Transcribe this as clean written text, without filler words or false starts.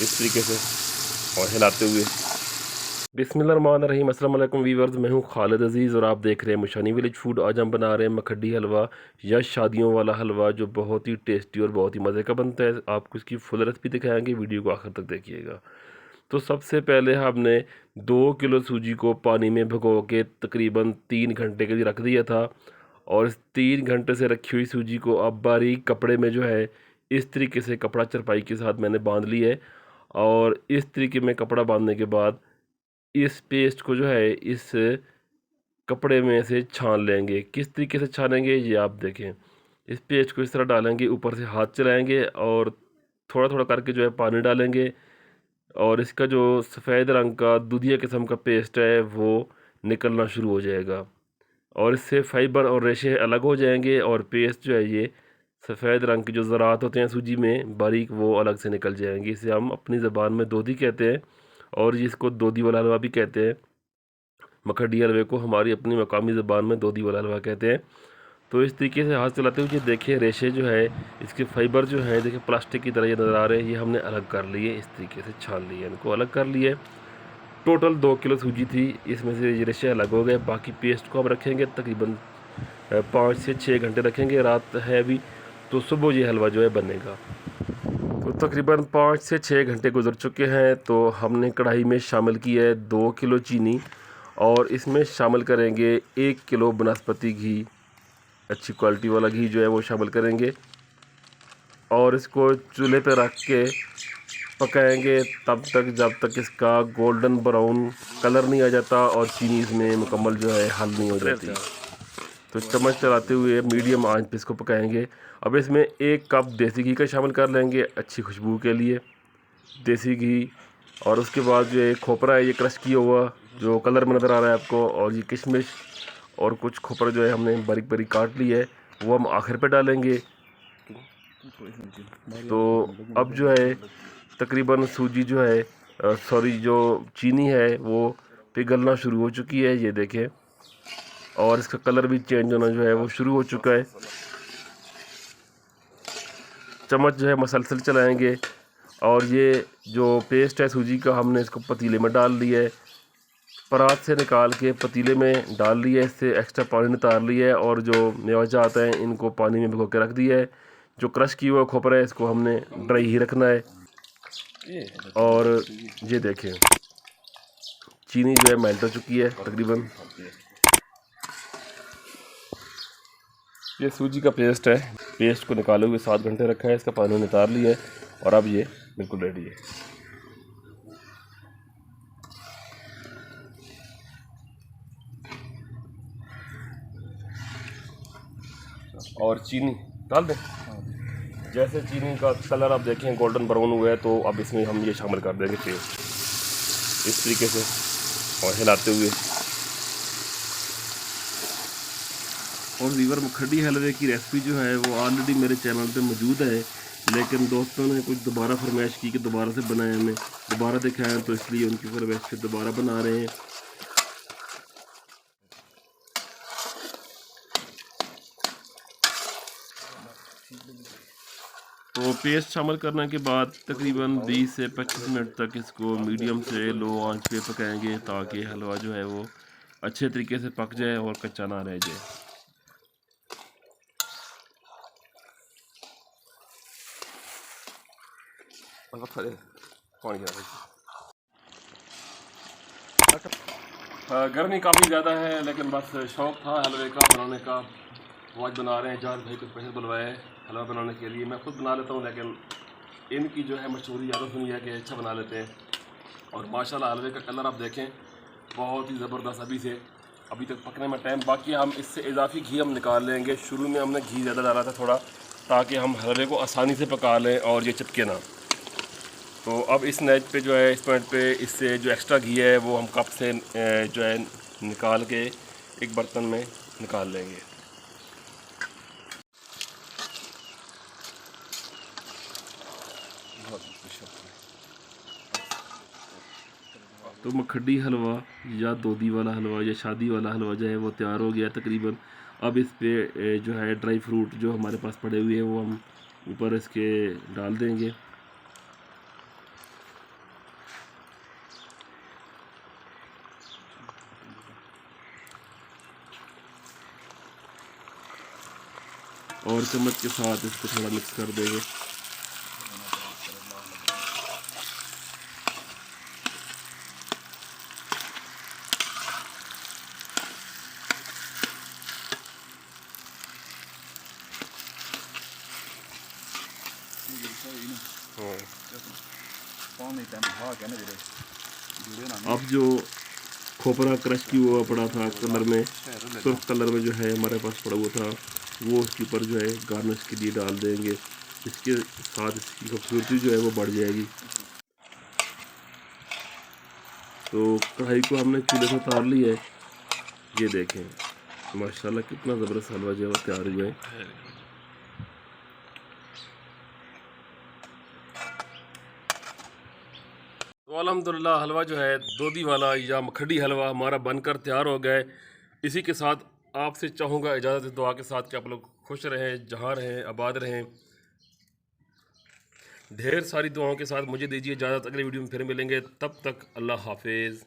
इस तरीके से और हिलाते हुए। बिस्मिल्लाहिर्रहमानिर्रहीम, अस्सलाम वालेकुम वीवर्स, मैं हूं खालिद अजीज़ और आप देख रहे हैं मुशानी विलेज फूड। आज हम बना रहे हैं मखड्डी हलवा या शादियों वाला हलवा, जो बहुत ही टेस्टी और बहुत ही मज़े का बनता है। आपको इसकी फुल रेसिपी दिखाएंगे, वीडियो को आखिर तक देखिएगा। तो सबसे पहले हमने 2 किलो सूजी को पानी में भिगो के तकरीबन 3 घंटे के लिए रख दिया था। और इस 3 घंटे से रखी हुई सूजी को अब बारीक कपड़े में जो है इस तरीके से कपड़ा चरपाई के साथ मैंने बांध ली है। और इस तरीके में कपड़ा बांधने के बाद इस पेस्ट को जो है इस कपड़े में से छान लेंगे। किस तरीके से छानेंगे ये आप देखें। इस पेस्ट को इस तरह डालेंगे, ऊपर से हाथ चलाएंगे और थोड़ा थोड़ा करके जो है पानी डालेंगे। और इसका जो सफ़ेद रंग का दूधिया किस्म का पेस्ट है वो निकलना शुरू हो जाएगा और इससे फाइबर और रेशे अलग हो जाएंगे और पेस्ट जो है ये सफ़ेद रंग के जो ज़रात होते हैं सूजी में बारीक, वो अलग से निकल जाएंगे। इसे हम अपनी ज़बान में दोधी कहते हैं और जिसको दोधी वाला हलवा भी कहते हैं। मखड्डी हलवे को हमारी अपनी मकामी ज़बान में दोधी वाला हलवा कहते हैं। तो इस तरीके से हाथ चलाते हुए ये देखिए रेशे जो है, इसके फाइबर जो है देखिए प्लास्टिक की तरह ये नज़र आ रहे हैं। ये हमने अलग कर लिए, इस तरीके से छान लिए, इनको अलग कर लिए। टोटल 2 किलो सूजी थी, इसमें से ये रेशे अलग हो गए। बाकी पेस्ट को हम रखेंगे तकरीबन 5 से 6 घंटे रखेंगे। रात है अभी, तो सुबह ये हलवा जो है बनेगा। तो तकरीबन 5 से 6 घंटे गुजर चुके हैं। तो हमने कढ़ाई में शामिल की है 2 किलो चीनी और इसमें शामिल करेंगे 1 किलो बनस्पति घी, अच्छी क्वालिटी वाला घी जो है वो शामिल करेंगे। और इसको चूल्हे पे रख के पकाएंगे तब तक जब तक इसका गोल्डन ब्राउन कलर नहीं आ जाता और चीनी इसमें मुकम्मल जो है हल नहीं हो जाती। तो चम्मच चलाते हुए मीडियम आंच पे इसको पकाएंगे। अब इसमें 1 कप देसी घी का शामिल कर लेंगे अच्छी खुशबू के लिए, देसी घी। और उसके बाद जो ये खोपरा है ये क्रश किया हुआ जो कलर में नज़र आ रहा है आपको, और ये किशमिश और कुछ खोपरा जो है हमने बारीक बारीक काट ली है वो हम आखिर पे डालेंगे। तो अब जो है तकरीबन सूजी जो है सॉरी जो चीनी है वो पिघलना शुरू हो चुकी है, ये देखें। और इसका कलर भी चेंज होना जो है वो शुरू हो चुका है। चम्मच जो है मसलसल चलाएंगे और ये जो पेस्ट है सूजी का हमने इसको पतीले में डाल लिया है। परात से निकाल के पतीले में डाल लिया है, इससे एक्स्ट्रा पानी नितार लिया है। और जो मेवा आता है इनको पानी में भिगो के रख दिया है। जो क्रश किया हुआ खोपरा है इसको हमने ड्राई ही रखना है। और ये देखें चीनी जो है मेल्ट हो चुकी है तकरीबन। ये सूजी का पेस्ट है, पेस्ट को निकाले हुए 7 घंटे रखा है, इसका पानी नितार लिया है और अब ये बिल्कुल रेडी है। और चीनी डाल दें। जैसे चीनी का कलर आप देखें गोल्डन ब्राउन हुआ है तो अब इसमें हम ये शामिल कर देंगे पेस्ट, इस तरीके से और हिलाते हुए। और वीवर मखड्डी हलवे की रेसिपी जो है वो ऑलरेडी मेरे चैनल पे मौजूद है, लेकिन दोस्तों ने कुछ दोबारा फरमाइश की कि दोबारा से बनाए, हमें दोबारा दिखाएं, तो इसलिए उनकी फरमाइश से दोबारा बना रहे हैं। तो पेस्ट शामिल करने के बाद तकरीबन 20 से 25 मिनट तक इसको मीडियम से लो आंच पे पकाएंगे ताकि हलवा जो है वो अच्छे तरीके से पक जाए और कच्चा ना रह जाए। गर्मी काफ़ी ज़्यादा है लेकिन बस शौक़ था हलवे का बनाने का, वो आज बना रहे हैं। जान भाई को स्पेशल बुलवाए हलवा बनाने के लिए। मैं खुद बना लेता हूँ लेकिन इनकी जो है मशहूरी ज़्यादा सुनी है कि अच्छा बना लेते हैं। और माशाल्लाह हलवे का कलर आप देखें बहुत ही ज़बरदस्त। अभी तक पकने में टाइम बाकी, हम इससे इजाफी घी हम निकाल लेंगे। शुरू में हमने घी ज़्यादा डाला था थोड़ा, ताकि हम हलवे को आसानी से पका लें और ये चिपके ना। तो अब इस नेज पे जो है इस पॉइंट पे इससे जो एक्स्ट्रा घी है वो हम कप से जो है निकाल के एक बर्तन में निकाल लेंगे। तो मखड्डी हलवा या दूधी वाला हलवा या शादी वाला हलवा जो है वो तैयार हो गया तकरीबन। अब इस पे जो है ड्राई फ्रूट जो हमारे पास पड़े हुए हैं वो हम ऊपर इसके डाल देंगे। और चम्मच के साथ इसको थोड़ा मिक्स कर देंगे। अब जो खोपरा क्रश की हुआ पड़ा था कलर में, सुर्ख कलर में जो है हमारे पास पड़ा हुआ था, वो उसके ऊपर जो है गार्निश के लिए डाल देंगे। इसके साथ इसकी खूबसूरती जो है वो बढ़ जाएगी। तो कढ़ाई को हमने चूल्हे से उतार ली है। ये देखें माशाल्लाह कितना ज़बरदस्त हलवा जो है वो तैयार हुआ है। तो अल्हम्दुलिल्लाह हलवा जो है दूधी वाला या मखडी हलवा हमारा बनकर तैयार हो गया है। इसी के साथ आपसे चाहूँगा इजाज़त दुआ के साथ कि आप लोग खुश रहें, जहाँ रहें, आबाद रहें। ढेर सारी दुआओं के साथ मुझे दीजिए इजाज़त। अगले वीडियो में फिर मिलेंगे, तब तक अल्लाह हाफिज़।